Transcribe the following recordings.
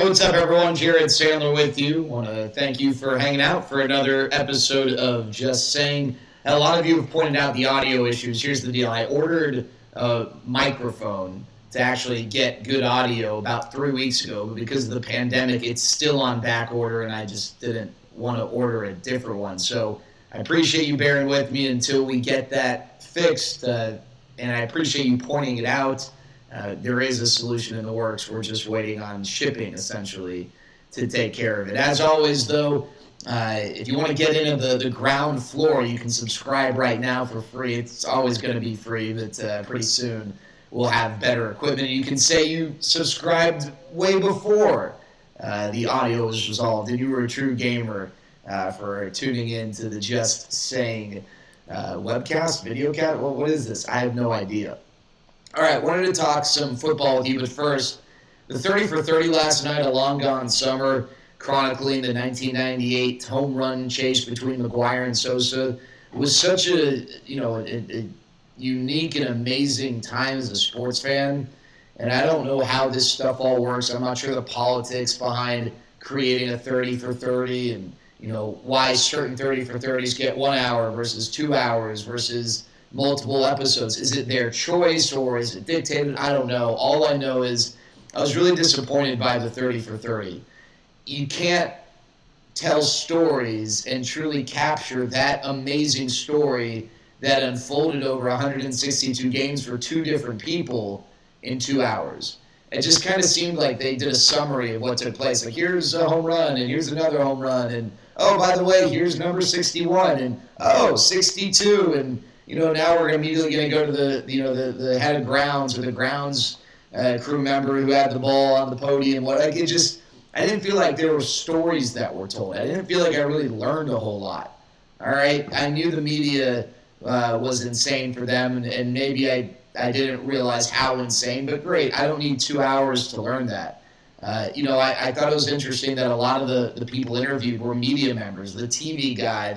what's up, everyone? Jared Sandler with you. Want to thank you for hanging out for another episode of Just Saying. A lot of you have pointed out the audio issues. Here's the deal. I ordered a microphone to actually get good audio about 3 weeks ago, but because of the pandemic, it's still on back order, and I just didn't want to order a different one. So I appreciate you bearing with me until we get that fixed, and I appreciate you pointing it out. There is a solution in the works. We're just waiting on shipping, essentially, to take care of it. As always, though, if you want to get into the ground floor, you can subscribe right now for free. It's always going to be free, but pretty soon we'll have better equipment. You can say you subscribed way before the audio was resolved, and you were a true gamer for tuning in to the Just Saying webcast, videocast. What is this? I have no idea. All right, wanted to talk some football with you, but first, the 30 for 30 last night, a long gone summer, chronicling the 1998 home run chase between McGuire and Sosa, was such a unique and amazing time as a sports fan. And I don't know how this stuff all works. I'm not sure the politics behind creating a 30 for 30 and, why certain 30 for 30s get 1 hour versus 2 hours versus multiple episodes. Is it their choice or is it dictated? I don't know. All I know is I was really disappointed by the 30 for 30. You can't tell stories and truly capture that amazing story that unfolded over 162 games for two different people in 2 hours. It just kind of seemed like they did a summary of what took place. Like, here's a home run, and here's another home run, and, oh, by the way, here's number 61, and, oh, 62, and, now we're immediately going to go to the head of grounds or the grounds crew member who had the ball on the podium. I didn't feel like there were stories that were told. I didn't feel like I really learned a whole lot. All right, I knew the media was insane for them, and maybe I didn't realize how insane. But great, I don't need 2 hours to learn that. I thought it was interesting that a lot of the people interviewed were media members, the TV guy,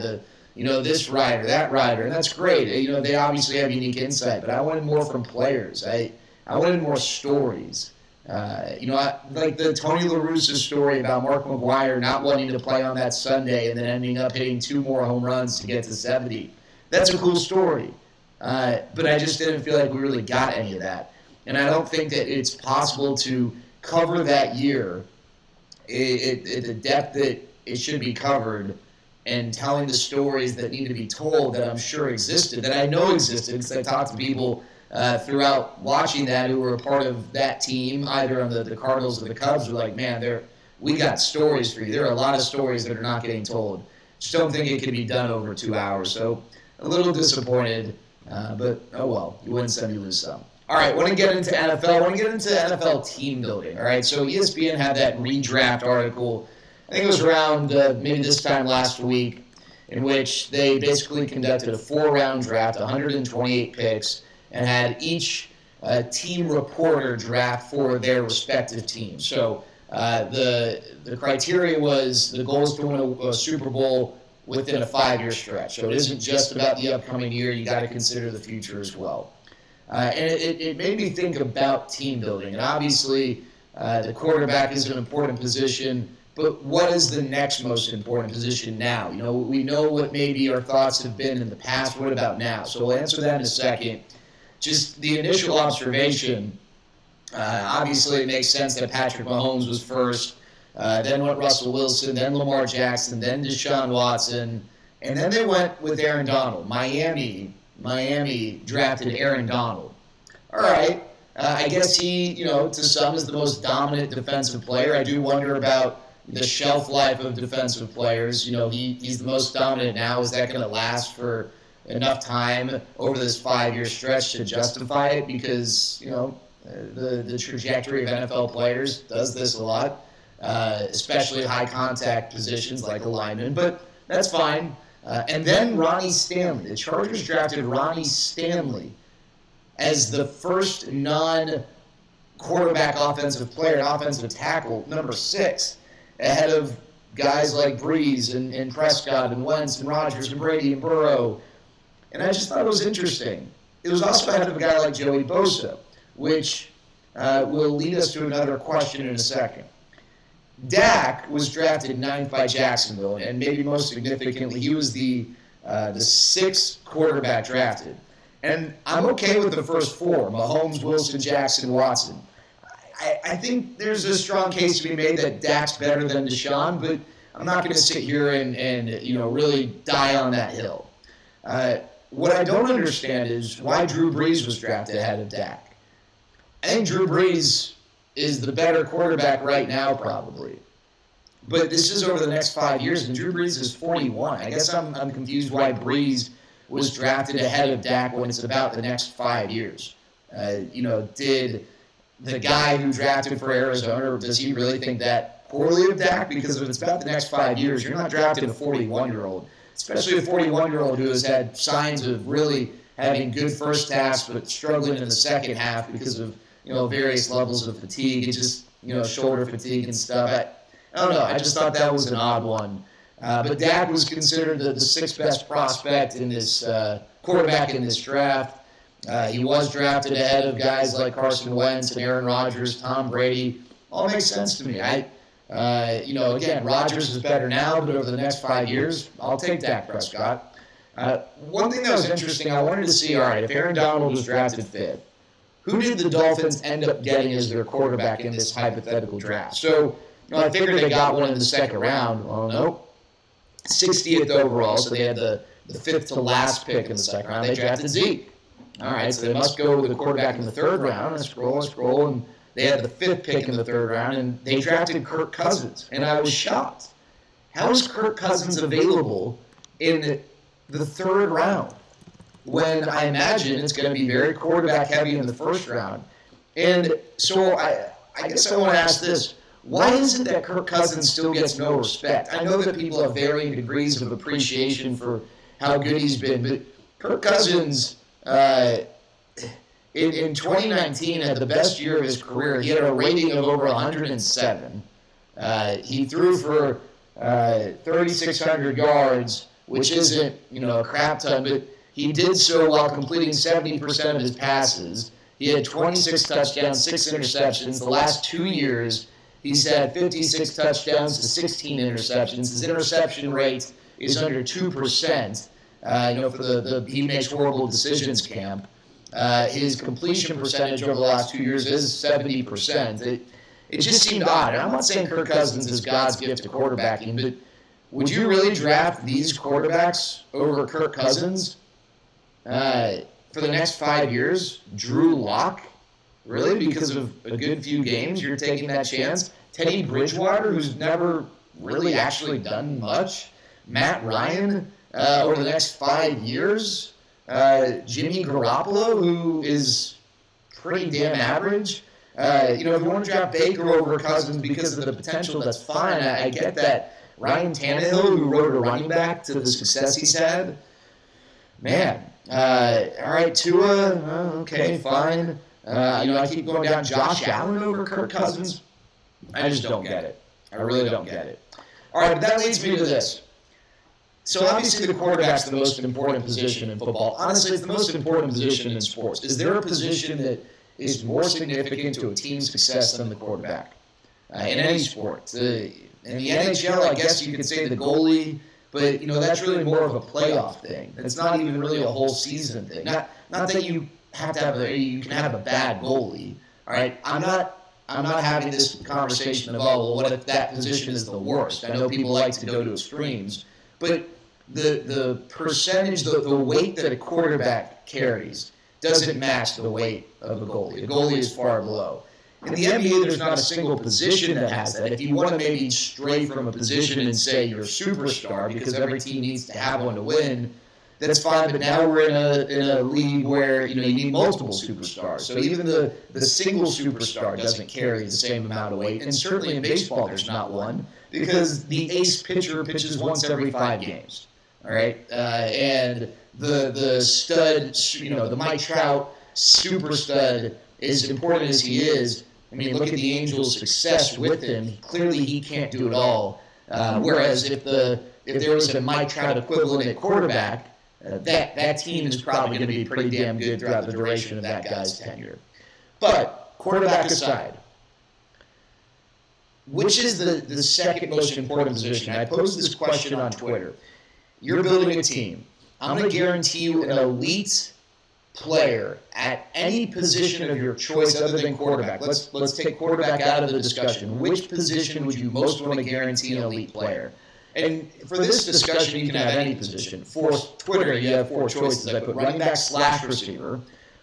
this writer, that writer, and that's great. They obviously have unique insight, but I wanted more from players. I wanted more stories. Like the Tony La Russa story about Mark McGuire not wanting to play on that Sunday and then ending up hitting 2 more home runs to get to 70. That's a cool story. But I just didn't feel like we really got any of that. And I don't think that it's possible to cover that year at the depth that it should be covered and telling the stories that need to be told that I'm sure existed, that I know existed, because I talked to people throughout watching that who were a part of that team, either on the Cardinals or the Cubs, were like, man, we got stories for you. There are a lot of stories that are not getting told. Just don't think it could be done over 2 hours. So a little disappointed, but oh well, you win some, you lose some. All right, want to get into NFL. I want to get into NFL team building. All right, so ESPN had that redraft article, I think it was around maybe this time last week, in which they basically conducted a 4-round draft, 128 picks, and had each team reporter draft for their respective teams. So the criteria was the goal is to win a Super Bowl within a 5-year stretch. So it isn't just about the upcoming year. You got to consider the future as well. And it made me think about team building. And obviously, the quarterback is an important position. But what is the next most important position now? We know what maybe our thoughts have been in the past. What about now? So we'll answer that in a second. Just the initial observation, obviously it makes sense that Patrick Mahomes was first, then went Russell Wilson, then Lamar Jackson, then Deshaun Watson, and then they went with Aaron Donald. Miami drafted Aaron Donald. All right, I guess he, to some is the most dominant defensive player. I do wonder about the shelf life of defensive players. He's the most dominant now. Is that going to last for enough time over this 5-year stretch to justify it? Because, the trajectory of NFL players does this a lot, especially high contact positions like a lineman, but that's fine. And then Ronnie Stanley. The Chargers drafted Ronnie Stanley as the first non-quarterback offensive player, offensive tackle, number 6. Ahead of guys like Breeze and Prescott and Wentz and Rodgers and Brady and Burrow. And I just thought it was interesting. It was also ahead of a guy like Joey Bosa, which will lead us to another question in a second. Dak was drafted 9th by Jacksonville, and maybe most significantly, he was the 6th quarterback drafted. And I'm okay with the first 4, Mahomes, Wilson, Jackson, Watson. I think there's a strong case to be made that Dak's better than Deshaun, but I'm not going to sit here and really die on that hill. What I don't understand is why Drew Brees was drafted ahead of Dak. I think Drew Brees is the better quarterback right now, probably. But this is over the next 5 years, and Drew Brees is 41. I guess I'm confused why Brees was drafted ahead of Dak when it's about the next 5 years. Did the guy who drafted for Arizona, does he really think that poorly of Dak? Because if it's about the next 5 years, you're not drafting a 41-year-old, especially a 41-year-old who has had signs of really having good first halves but struggling in the second half because of various levels of fatigue. It's just shoulder fatigue and stuff. I don't know. I just thought that was an odd one. But Dak was considered the 6th best prospect in this quarterback in this draft. He was drafted ahead of guys like Carson Wentz and Aaron Rodgers, Tom Brady. All makes sense to me. Again, Rodgers is better now, but over the next 5 years, I'll take Dak Prescott. One thing that was interesting, I wanted to see, all right, if Aaron Donald was drafted 5th, who did the Dolphins end up getting as their quarterback in this hypothetical draft? So I figured they got one in the second round. Well, nope. 60th overall, so they had the 5th to last pick in the second round. They drafted Zeke. All right, so they must go with the quarterback in the 3rd round. And scroll, and they had the 5th pick in the 3rd round, and they drafted Kirk Cousins. And I was shocked. How is Kirk Cousins available in the 3rd round when I imagine it's going to be very quarterback heavy in the 1st round? And so I guess I want to ask this. Why is it that Kirk Cousins still gets no respect? I know that people have varying degrees of appreciation for how good he's been, but Kirk Cousins in 2019 had the best year of his career. He had a rating of over 107. He threw for 3,600 yards, which isn't a crap ton, but he did so while completing 70% of his passes. He had 26 touchdowns, 6 interceptions. The last 2 years, he's had 56 touchdowns to 16 interceptions. His interception rate is under 2%. For the he makes horrible decisions camp. His completion percentage over the last 2 years is 70%. It just seemed odd. And I'm not saying Kirk Cousins is God's gift to quarterbacking, but would you really draft these quarterbacks over Kirk Cousins for the next 5 years? Drew Lock? Really? Because of a good few games, you're taking that chance? Teddy Bridgewater, who's never really actually done much? Matt Ryan over the next 5 years? Jimmy Garoppolo, who is pretty damn average? If you want to draft Baker over Cousins because of the potential, that's fine. I get that. Ryan Tannehill, who rode a running back to the success he's had? Man. All right, Tua, okay, fine. I keep going down Josh Allen over Kirk Cousins. I just don't get it. I really don't get it. All right, but that leads me to this. So obviously the quarterback's the most important position in football. Honestly, it's the most important position in sports. Is there a position that is more significant to a team's success than the quarterback? In any sport. In the NHL, I guess you could say the goalie, but that's really more of a playoff thing. It's not even really a whole season thing. Not that you have to have you can have a bad goalie. All right, I'm not having this conversation about what if that position is the worst. I know people like to go to extremes, but the percentage, the weight that a quarterback carries doesn't match the weight of a goalie. A goalie is far below. In the NBA, there's not a single position that has that. If you want to maybe stray from a position and say you're a superstar because every team needs to have one to win, that's fine. But now we're in a league where you need multiple superstars. So even the single superstar doesn't carry the same amount of weight. And certainly in baseball, there's not one because the ace pitcher pitches once every 5 games. All right, and the stud, the Mike Trout super stud, as important as he is. I mean, look at the Angels' success with him. Clearly, he can't do it all. Whereas if there was a Mike Trout equivalent at quarterback, that team is probably going to be pretty damn good throughout the duration of that guy's tenure. But quarterback aside, which is the second most important position? I posed this question on Twitter. You're building a team. I'm going to guarantee you an elite player at any position of your choice other than quarterback. Let's take quarterback out of the discussion. Which position would you most want to guarantee an elite player? And for this discussion, you can have any position. For Twitter, you have 4 choices. I put running back / receiver,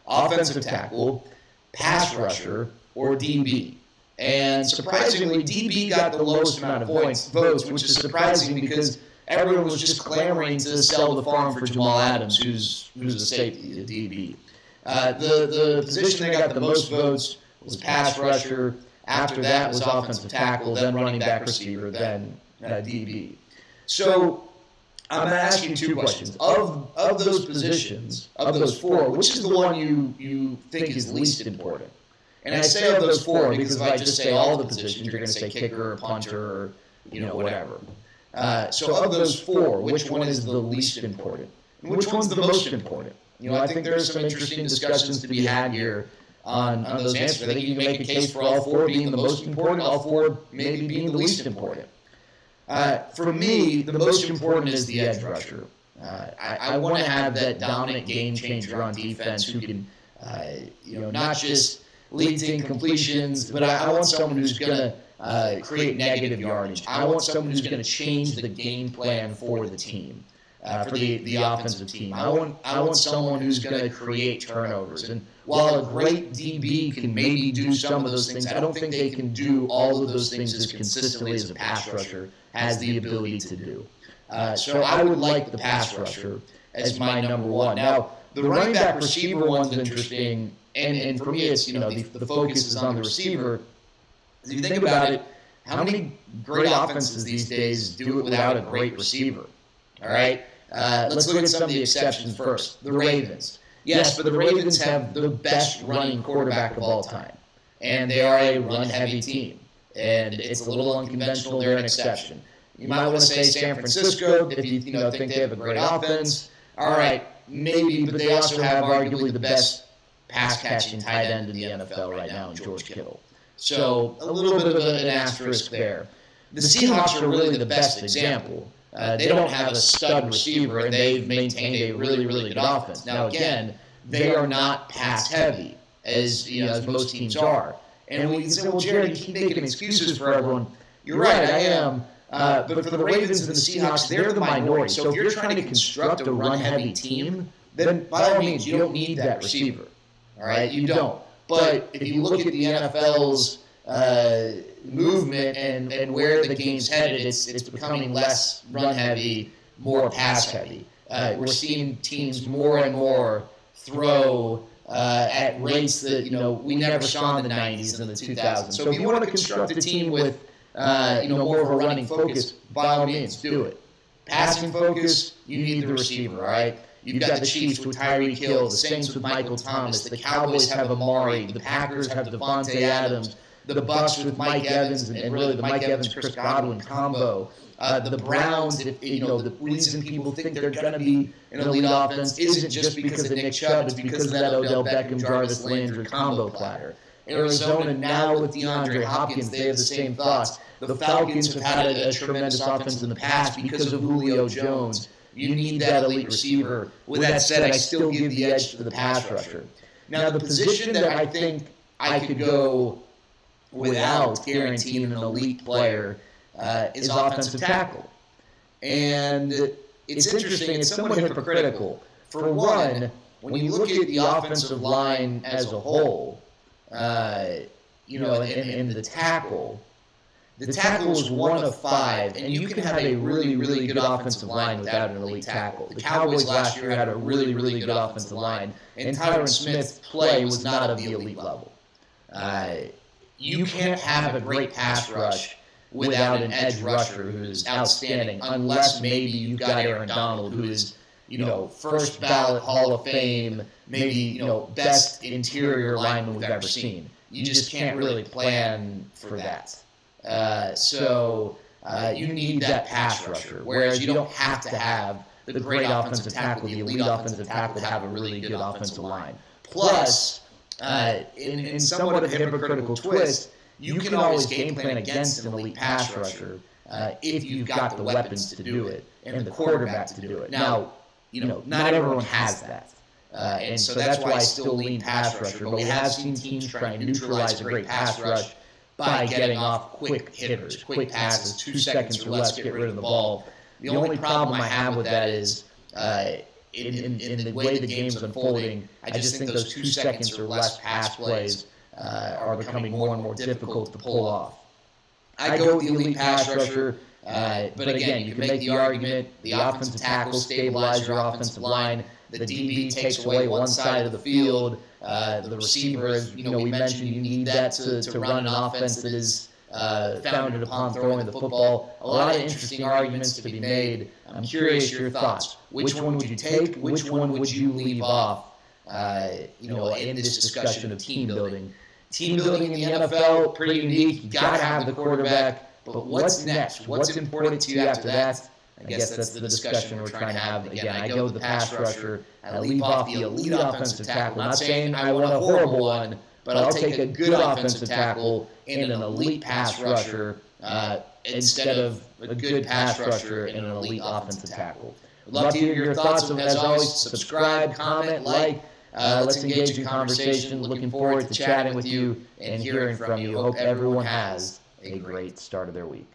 offensive tackle, pass rusher, or DB. And surprisingly, DB got the lowest amount of votes, which is surprising because everyone was just clamoring to sell the farm for Jamal Adams, who's a safety, a DB. The position that got the most votes was pass rusher. After that was offensive tackle, then running back receiver, then DB. So I'm asking 2 questions. Of those positions, of those 4, which is the one you think is least important? And I say of those 4 because if I just say all the positions, you're going to say kicker or punter or whatever. So of those 4, which one is the least important? And which one's the most important? I think there's some interesting discussions to be had here on those answers. I think you can make a case for all 4 being the most important, all 4 maybe being the least important. For me, the most important is the edge rusher. I want to have that dominant game changer on defense who can, not just lead to incompletions, but I want someone who's going to create negative yardage. I want someone who's going to change the game plan for the team, for the offensive team. I want someone who's going to create turnovers. And while a great DB can maybe do some of those things, I don't think they can do all of those things as consistently as a pass rusher has the ability to do. So I would like the pass rusher as my number 1. Now, the running back receiver one's interesting, and for me, it's the focus is on the receiver. If you think about it, how many great offenses these days do it without a great receiver? All right, let's look at some of the exceptions first. The Ravens, yes, but the Ravens have the best running quarterback of all time, and they are a run-heavy team, and it's a little unconventional. They're an exception. You might want to say San Francisco if you think they have a great offense. All right, maybe, but they also have arguably the best pass-catching tight end in the NFL right now in George Kittle. So a little bit of an asterisk there. The Seahawks are really the best example. They don't have a stud receiver, and they've maintained a really, really good offense. Now, again, they are not pass-heavy, as most teams are. And we can say, well, Jared, you keep making excuses for everyone. You're right, I am. But for the Ravens and the Seahawks, they're the minority. So if you're trying to construct a run-heavy team, then by all means, you don't need that receiver. All right, you don't. But if you look at the NFL's movement and where the game's headed, it's becoming less run-heavy, more pass-heavy. We're seeing teams more and more throw at rates that we never saw in the 90s and the 2000s. So if you want to construct a team with more of a running focus, by all means, do it. Passing focus, you need the receiver, all right? You've got the Chiefs with Tyreek Hill, the Saints with Michael Thomas, the Cowboys have Amari, the Packers have Devontae Adams, the Bucs with Mike Evans, and really the Mike Evans-Chris Godwin combo. The Browns, the reason people think they're going to be an elite offense isn't just because of Nick Chubb, it's because of that Odell Beckham, Jarvis Landry combo platter. Arizona now with DeAndre Hopkins, they have the same thoughts. The Falcons have had a tremendous offense in the past because of Julio Jones. You need that elite receiver. With that said, I still give the edge to the pass rusher. Now, the position that I think I could go without guaranteeing an elite player is offensive tackle. And it's interesting, it's somewhat hypocritical. For one, when you look at the offensive line as a whole, and the tackle is 1 of 5, and you can have a really, really good offensive line without an elite tackle. The Cowboys last year had a really, really good offensive line, and Tyron Smith's play was not of the elite level. You can't have a great pass rush without an edge rusher who is outstanding, unless maybe you've got Aaron Donald, who is, first ballot Hall of Fame, maybe, best interior lineman we've ever seen. You just can't really plan for that. So you need that pass rusher, whereas you don't have to have the great offensive tackle, the elite offensive tackle, to have a really good offensive line. Plus, in somewhat of a hypocritical twist, you can always game plan against an elite pass rusher if you've got the weapons to do it and the quarterback to do it. Now, not everyone has that. And so that's why I still lean pass rusher. But we have seen teams try and neutralize a great pass rush by getting off quick hitters, quick passes, 2 seconds or less, get rid of the ball. The only problem I have with that is in the way the game's unfolding, I just think those 2 seconds or less pass plays are becoming more and more difficult to pull off. I go with the elite pass rusher, but again, you can make the argument the offensive tackle stabilize your offensive line. The DB takes away one side of the field. The receiver, as we mentioned, you need that to run an offense that is founded upon throwing the football. A lot of interesting arguments to be made. I'm curious your thoughts. Which one would you take? Which one would you leave off? In this discussion of team building. Team building in the NFL, pretty unique. You got to have the quarterback. But what's next? What's important to you after that? I guess that's the discussion we're trying to have. Again, I go with the pass rusher. I leave off the elite offensive tackle. Not saying I want a horrible one, but I'll take a good offensive tackle and an elite pass rusher instead of a good pass rusher and an elite offensive tackle. I'd love to hear your thoughts. As always, subscribe, comment, like. Let's engage in conversation. Looking forward to chatting with you and hearing from you. Hope everyone has a great start of their week.